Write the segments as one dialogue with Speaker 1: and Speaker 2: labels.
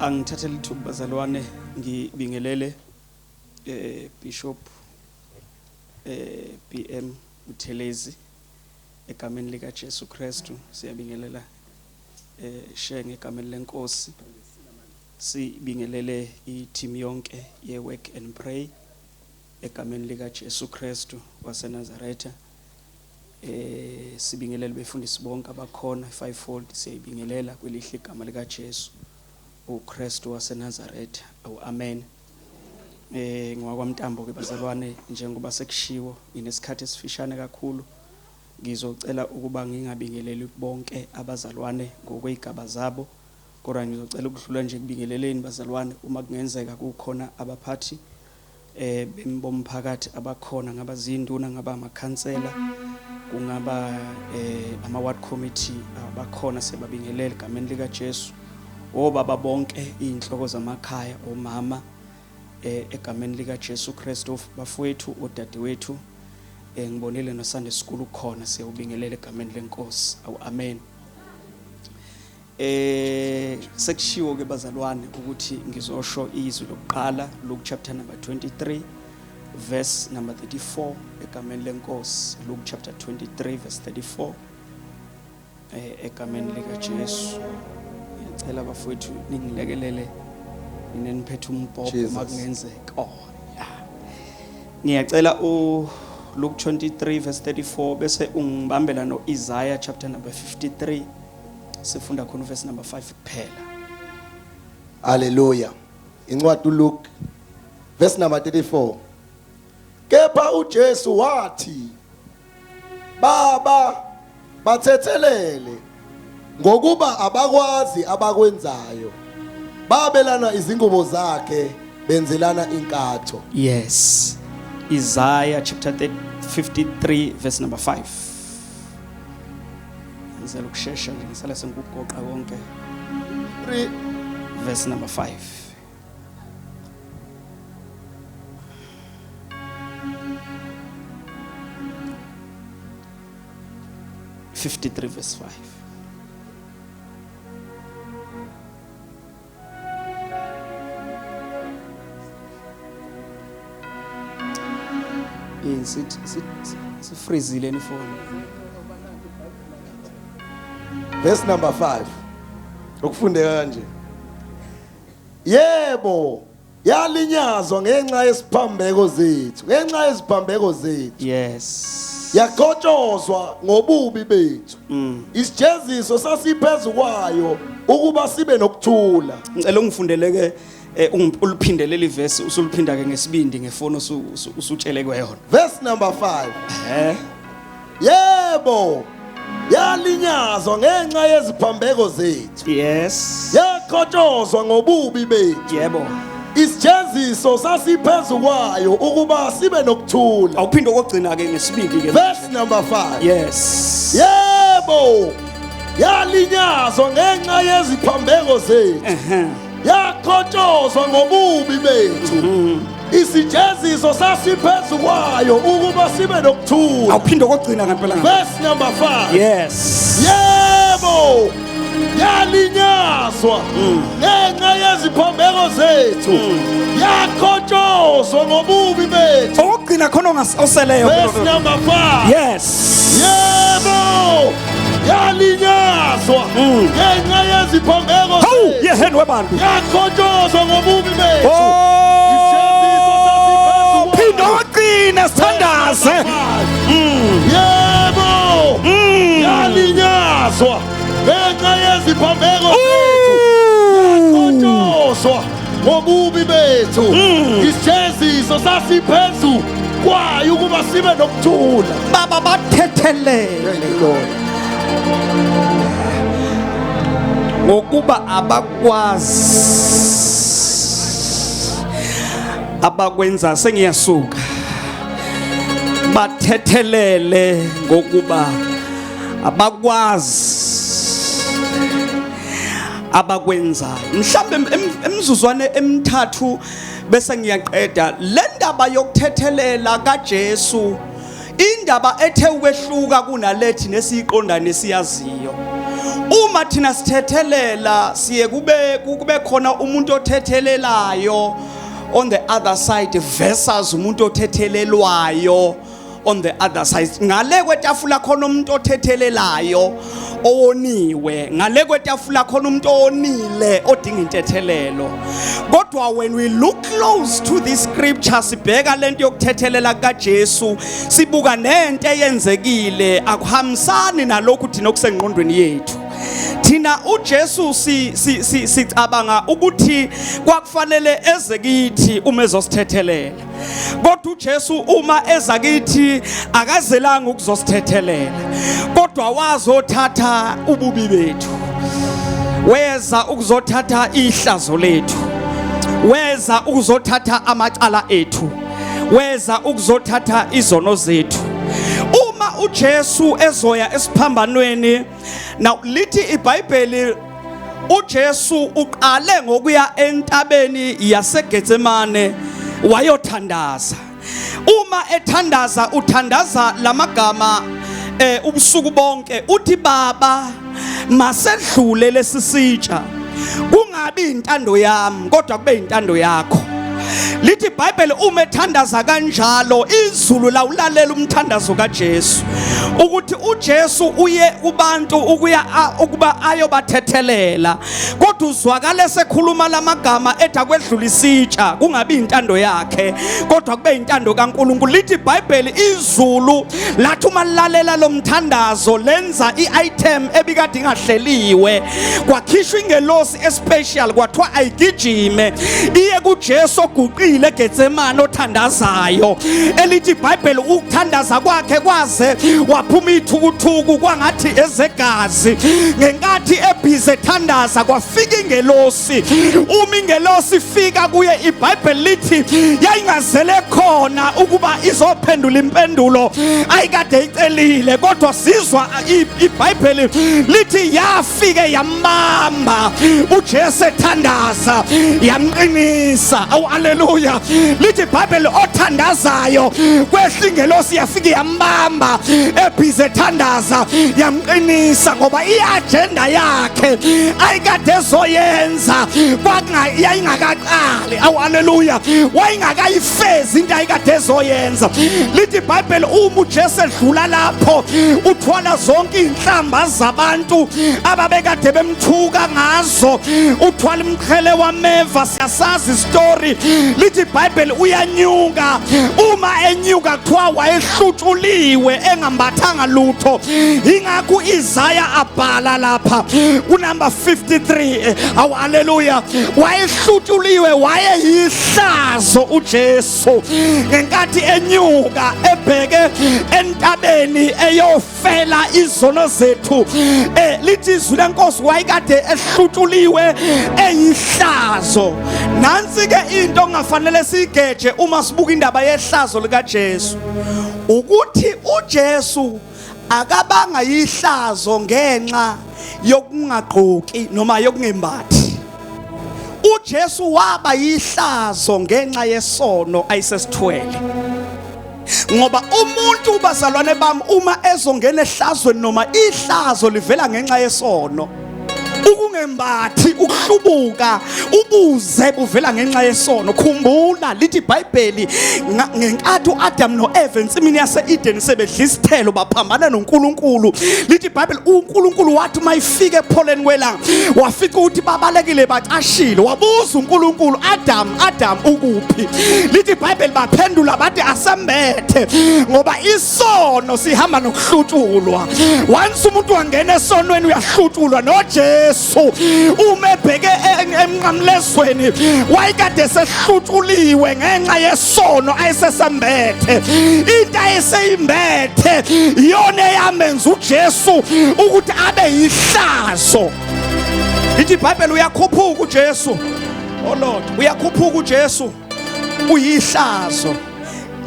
Speaker 1: Angithathe lithuba bazalwane ngibingelele Bishop BM Uthelezi egameni lika Jesu Kristu. Siyabingelela shenge egameni lenkosi. Sibingelele i-team yonke ye Work and Pray egameni lika Jesu Kristu wase Nazareth. Sibingelele befundisi bonke abakhona fivefold. Siyabingelela kwelihle igama lika Jesu uKristu wase Nazareth. Amen. Ngwakwamntambo ke bazalwane, njengoba sekushiwo inesikhathi esifishane kakhulu, ngizocela ukuba ngingabingeleli bonke abazalwane ngokwezigaba zabo, kodwa ngizocela ukudlula nje kubingeleleni bazalwane uma kungenzeka kukhona abaphathi bomphakathi abakhona, ngaba zinduna, ngaba amakhansela, kungaba ama ward committee abakhona, sebabingelela egameni lika Jesu. Obaba bonke inhloko zamakhaya, omama egameni lika Jesu Kristu, bafowethu odadewethu, ngibonile no Sunday school khona, siyawubingelela egameni lenkosi. Amen. Sekushiwo ke bazalwane ukuthi ngizosho izwi lokuqala Luke chapter number 23 verse number 34 egameni lenkosi. Luke chapter 23 verse 34 egameni lika Jesu. Ngicela bafowethu ningilekelele niniphethe umbhobho makungenzeka. Ngiyacela Luke 23 verse 34 bese ungibambela no Isaiah chapter number 53 sifunda khona verse number 5 kuphela.
Speaker 2: Hallelujah. Incwadi Luke verse number 34. Kepha uJesu wathi, Baba bathethelele ngokuba abakwazi abakwenzayo, babelana izingubo zakhe benzelana inkatho.
Speaker 1: Yes. Isaiah chapter 53 verse number 5. Ngizela ukusheshsha nje ngisala sengikugoqa konke.
Speaker 2: 3
Speaker 1: verse number 5. verse 5. It's freezile ni phone.
Speaker 2: Verse number 5. Ukufundeka kanje. Yebo, yalinyazwa ngenxa yesiphambeko zethu, ngenxa yeziphambeko zethu.
Speaker 1: Yes.
Speaker 2: Yakhotshozwa ngobubi bethu. Isijeziso sasiphezu kwayo ukuba sibe nokuthula.
Speaker 1: Ngicela ungifundeleke uliphindele le verse usuliphinda ke ngesibindi ngefoni usutshele kweyona.
Speaker 2: Verse number 5. Yebo, yalinyazwa ngenxa yeziphambeko zethu.
Speaker 1: Yes.
Speaker 2: Yakhotshozwa ngobubi bethu.
Speaker 1: Yebo.
Speaker 2: Isijeziso sasiphezu kwayo ukuba sibe nokuthula.
Speaker 1: Awuphinde okugcina ke ngesibindi ke.
Speaker 2: Verse number 5.
Speaker 1: Yes.
Speaker 2: Yebo, yalinyazwa ngenxa yeziphambeko zethu. Yakhotshozwa ngobubi bethu. Isijeziso sasiphezu kwayo ukuba sibe nokuthula.
Speaker 1: Awuphinde okugcina ngempela.
Speaker 2: Verse number 5.
Speaker 1: Yes.
Speaker 2: Yebo, yalinyazwa ngenxa yeziphambeko zethu. Yakhotshozwa ngobubi bethu.
Speaker 1: Okugcina khona oseleyo.
Speaker 2: Verse number 5.
Speaker 1: Yes.
Speaker 2: Yebo, yalinyazwa ngenxa yeziphambeko zethu.
Speaker 1: Yeheni webantu.
Speaker 2: Yakhotshozwa ngobubi bethu.
Speaker 1: Phinde okugcina sithandaze.
Speaker 2: Yebo, yalinyazwa ngenxa yeziphambeko zethu. Yakhotshozwa ngobubi bethu. Isijeziso sasiphezu kwayo ukuba sibe nokuthula.
Speaker 1: Baba bathethelele ngokuba abakwazi abakwenza. Sengiyasuka. Bathethelele ngokuba abakwazi abakwenzayo. Mhlambe emizuzwane emithathu bese ngiyaqeda le ndaba yokuthethelela kaJesu, indaba ethe ukwehluka kunalethi nesiqonda nesiyaziyo. uma thina sithethelela siye kube khona umuntu othethelelayo on the other side versus umuntu othethelelwayo on the other side. Ngale kwetafula khona umuntu othethelelayo owoniwe, ngale kwetafula khona umuntu onile odinga intethelelo. Kodwa when we look close to this scripture sibheka lento yokuthethelela kaJesu, sibuka nento eyenzekile akuhambisani nalokhu thina okusengqondweni yethu. Thina uJesu sicabanga ukuthi kwakufanele eze kithi uma ezosithethelela. Kodwa uJesu uma eza kithi akazelanga ukuzosithethelela, kodwa wazothatha ububi bethu, weza ukuzothatha ihlazo lethu, weza ukuzothatha amacala ethu, weza ukuzothatha izono zethu. Uma uJesu ezoya esiphambanweni, now lithi iBhayibheli uJesu uqale ngokuya entabeni yaseGetsemane wayothandaza. Uma ethandaza uthandaza lamagama ubusuku bonke, uthi Baba masedlule lesisitsha, kungabi intando yami kodwa kube intando yakho. Lithi iBhayibheli uma ethandaza kanjalo izulu lawulalela umthandazo kaJesu, ukuthi uJesu uye kubantu ukuba ayobathethelela, kodwa uzwakala sekhuluma lamagama ethi akwedlula isitsha, kungabi intando yakhe kodwa kube intando kaNkulunkulu. Lithi iBhayibheli izulu lathi uma lilalela lo mthandazo lenza iitem ebikade ingahleliwe, kwakhishwa ingelosi especial kwathiwa ayigijime iye kuJesu oguqile eGetsemane othandazayo. Elithi iBhayibheli ukuthandaza kwakhe kwaze waphuma ithukuthuku kwangathi ezegazi. Ngenkathi ebhize ethandaza kwafika ingelosi. Uma ingelosi fika kuye iBhayibheli lithi yayingazele khona ukuba izophendula impendulo ayikade icelile, kodwa sizwa iBhayibheli lithi yafike yamamba uJesu ethandaza yamqinisa. Awu haleluya. Lithi iBhayibheli othandazayo kwehla ingelosi yafika yambamba ebhize ethandaza yamqinisa, ngoba iagenda yakhe ayikade ezoyenza yayingakaqali. Awu haleluya. Wayingakayifezi into ayikade ezoyenza. Lithi iBhayibheli uma uJesu edlula lapho uthwala zonke inhlamba zabantu ababekade bemthuka ngazo, uthwala imqhele wameva, siyasazi istory. Lithi iBhayibheli uyanyuka, uma enyuka kuthiwa wayehlutshuliwe engambathanga lutho. Ingakho Isaiah abhala lapha kunumber 53, awu haleluya, wayehlutshuliwe, wayeyihlazo uJesu ngenkathi enyuka ebheke entabeni eyofela izono zethu. Lithi izwi leNkosi wayekade ehlutshuliwe eyihlazo. Nansi ke into ongafanele sigeje uma sibuka indaba yehlazo likaJesu, ukuthi uJesu akabanga yihlazo ngenxa yokungaqoki noma yokungembathi. uJesu waba yihlazo ngenxa yesono ayisesithwele. Ngoba umuntu bazalwane bami uma ezongena ehlazweni noma ihlazo livela ngenxa yesono, ukungembathi ukuhlubuka ubuze buvela ngenxa yesono. Khumbula lithi iBhayibheli ngenkathi uAdam noEva ensimini yase-Eden sebedla isithelo baphambana noNkulunkulu, lithi iBhayibheli uNkulunkulu wathi mayifike epholeni kwelanga wafika ukuthi babalekile bacashile, wabuza uNkulunkulu, Adam ukuphi? Lithi iBhayibheli baphendula bathi asembethe, ngoba isono sihamba nokuhlutshulwa. Once umuntu wangena esonweni uyahlutshulwa. noJesu umebheke emnqamlezweni wayekade sehlutshuliwe ngenxa yesono ayesesembethe. Into ayeseyimbethe iyona eyamenza uJesu ukuthi abe yihlazo. Lithi iBhayibheli uyakhuphuka uJesu, oh Lord, uyakhuphuka uJesu uyihlazo.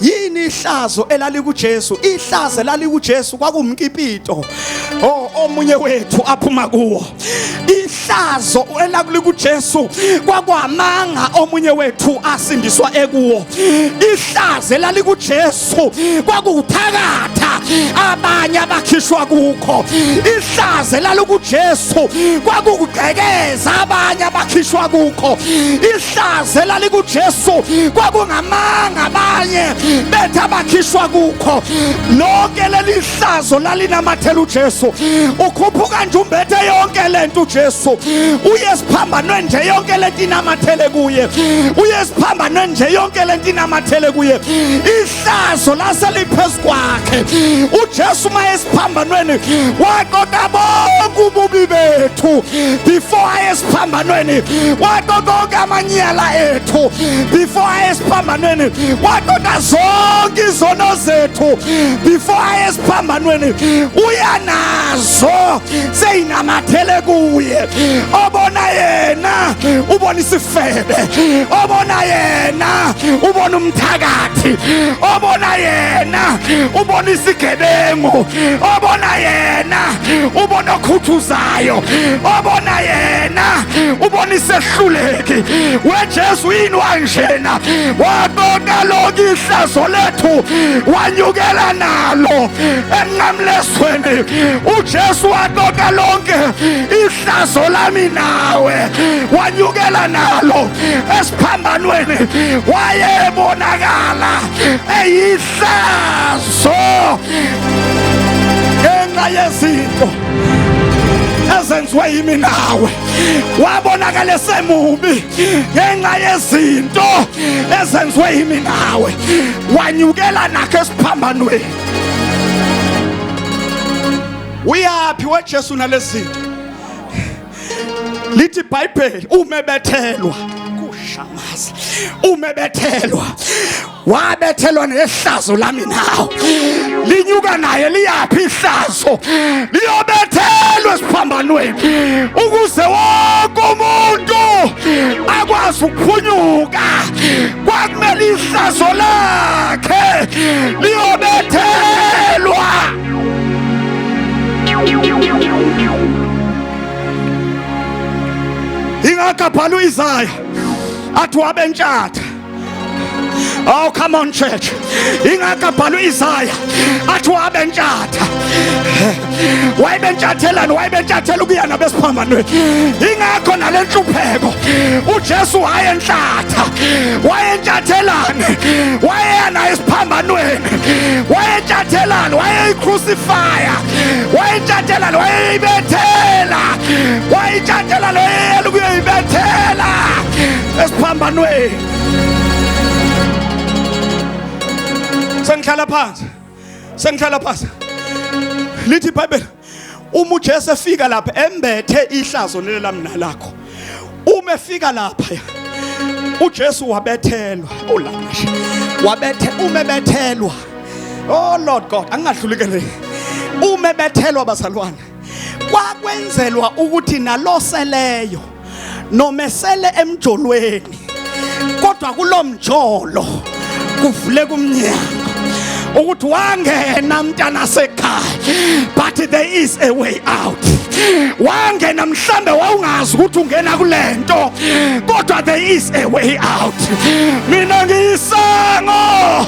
Speaker 1: Yini ihlazo elali kuJesu? Ihlazo elali kuJesu kwakumkipito omunye wethu aphuma kuwo. Ihlazo elali kuJesu kwakwamanga omunye wethu asindiswa ekuwo. Ihlazo elali kuJesu kwakuthakatha
Speaker 3: abanye abakhishwa kukho. Ihlazo lalikuJesu kwakugqekeza abanye abakhishwa kukho. Ihlazo lalikuJesu kwakungamanga abanye bethu abakhishwa kukho. Lonke leli hlazo lalinamathela uJesu. Ukhuphuka nje umbethe yonke lento uJesu. Uye esiphambanweni nje yonke lento inamathele kuye. Uye esiphambanweni nje yonke lento inamathele kuye. Ihlazo laseliphezu kwakhe. uJesu mayesiphambanweni waqoqa bonke ububi bethu. Before ayesiphambanweni waqoqa amanyala ethu. Before ayesiphambanweni waqoqa zonke izono zethu. Before ayesiphambanweni uyanazo seyinamathele kuye. Obona yena ubona isifebe. Obona yena ubona umthakathi. Obona yena ubona isigebengu. Obona yena ubona okhuthuzayo. Obona yena ubona isehluleki. weJesu yini wanjena waqoqa lonke ihlazo lethu wanyukela nalo enqamlesweni. uJesu waqoqa lonke ihlazo lami nawe wanyukela nalo esiphambanweni. Wayebonakala eyihlazo ngenxa yezinto ezenziwe yimi nawe. Wabonakala esemubi ngenxa yezinto ezenziwe yimi nawe. Wanyukela nakho esiphambanweni. Uyaphi weJesu nalezinto? Lithi iBhayibheli umebethelwa kushamaza. Umebethelwa wabethelwa nehlazo lami nawe. Linyuka naye liyaphi ihlazo? Liyobethelwa esiphambanweni ukuze wonke umuntu akwazi ukuphunyuka. Kwakumele ihlazo lakhe liyobethelwa. Ingakabhala uIsaya athi wabentshatha. Oh, come on church. Ingakabhala uIsaya athi wabentshatha. Wayebentshathelana wayebentshathela ukuya nabesiphambanweni. Ingakho nalenhlupheko uJesu wayenhlatha. Wayentshathelana. Wayena esiphambanweni. Wayentshathelana wayecrucify. Wayentshathelana wayebethela. Wayentshathelana wayeyibethela esiphambanweni. Sengihlala phansi. Lithi iBhayibheli uma uJesu efika lapha embethe ihlazo lelami nalakho. Uma efika lapha uJesu wabethelwa. Olamasha umebethelwa. Oh Lord God, angadlulikele. Umebethelwa bazalwane. Kwakwenzelwa ukuthi naloseleyo nomesele emjolweni. Kodwa kulomjolo kuvule kumnyango ukuthi wangena mntana sekhaya, but there is a way out. Wangena mhlambe wawungazi ukuthi ungena kulento, kodwa there is a way out. Mina ngiyisango.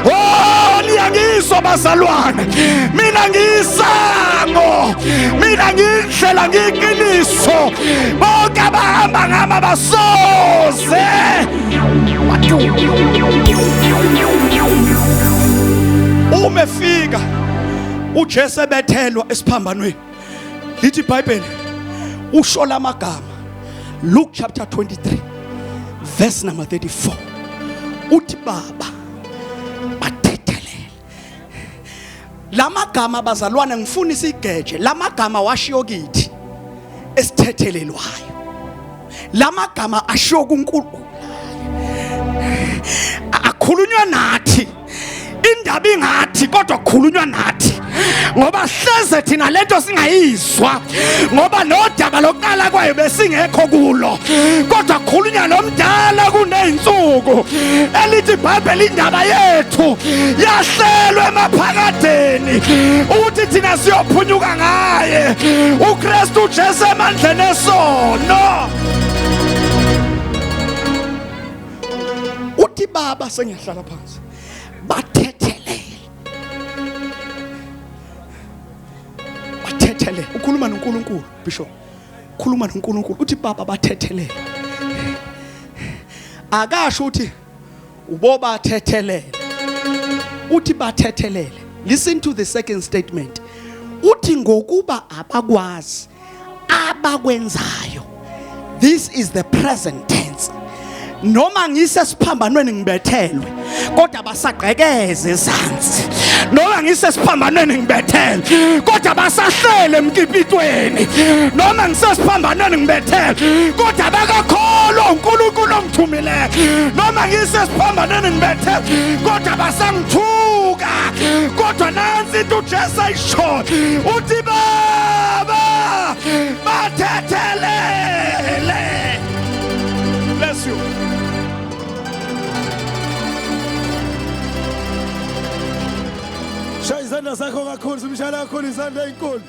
Speaker 3: Oh, niyangizwa bazalwane. Mina ngiyisango. Mina ngiyindlela ngiyiqiniso. Bonke abahamba ngami abasoze. Umefika uJesu ebethelwa esiphambanweni. Lithi iBhayibheli ushola amagama. Luke chapter 23 verse number 34. Uthi baba bathethelele. Lamagama bazalwane ngifuna isigeje. Lamagama washiyo kithi esithethelelwayo. Lamagama ashiyo kuNkulunkulu. Akhulunywa nathi. Indaba ingathi kodwa kukhulunywa nathi. Ngoba hleze thina lento singayizwa. Ngoba nodaba lokuqala kwayo besingekho kulo. Kodwa kukhulunywa nomdala kuneyinsuku. Elithi iBhayibheli indaba yethu yahlelwe emaphakadeni ukuthi thina siyophunyuka ngaye. uKristu uJesu emandleni esono. Uthi baba sengihlala phansi. Bathethelele. bathethelele ukhuluma noNkulunkulu bishop khuluma noNkulunkulu uthi baba bathethelele akasho uthi ubo bathethelele uthi bathethelele listen to the second statement uthi ngokuba abakwazi abakwenzayo this is the present tense noma ngisesiphambanweni ngibethelwe kodwa basagqekeze ezansi noma ngisesiphambanweni ngibethelwe kodwa basahlele emkipitweni noma ngisesiphambanweni ngibethelwe kodwa bakakholwa uNkulunkulu ongithumileyo noma ngisesiphambanweni ngibethelwe kodwa basangithuka kodwa nansi into uJesu ayisho uthi baba bathethelele. Bless you.
Speaker 2: Shaya izandla zakho kakhulu simshaya kakhulu izandla ezinkulu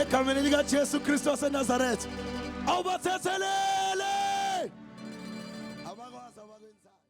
Speaker 2: egameni lika Jesu Kristu waseNazaretha awubathethelele abakwazi abakwenzayo.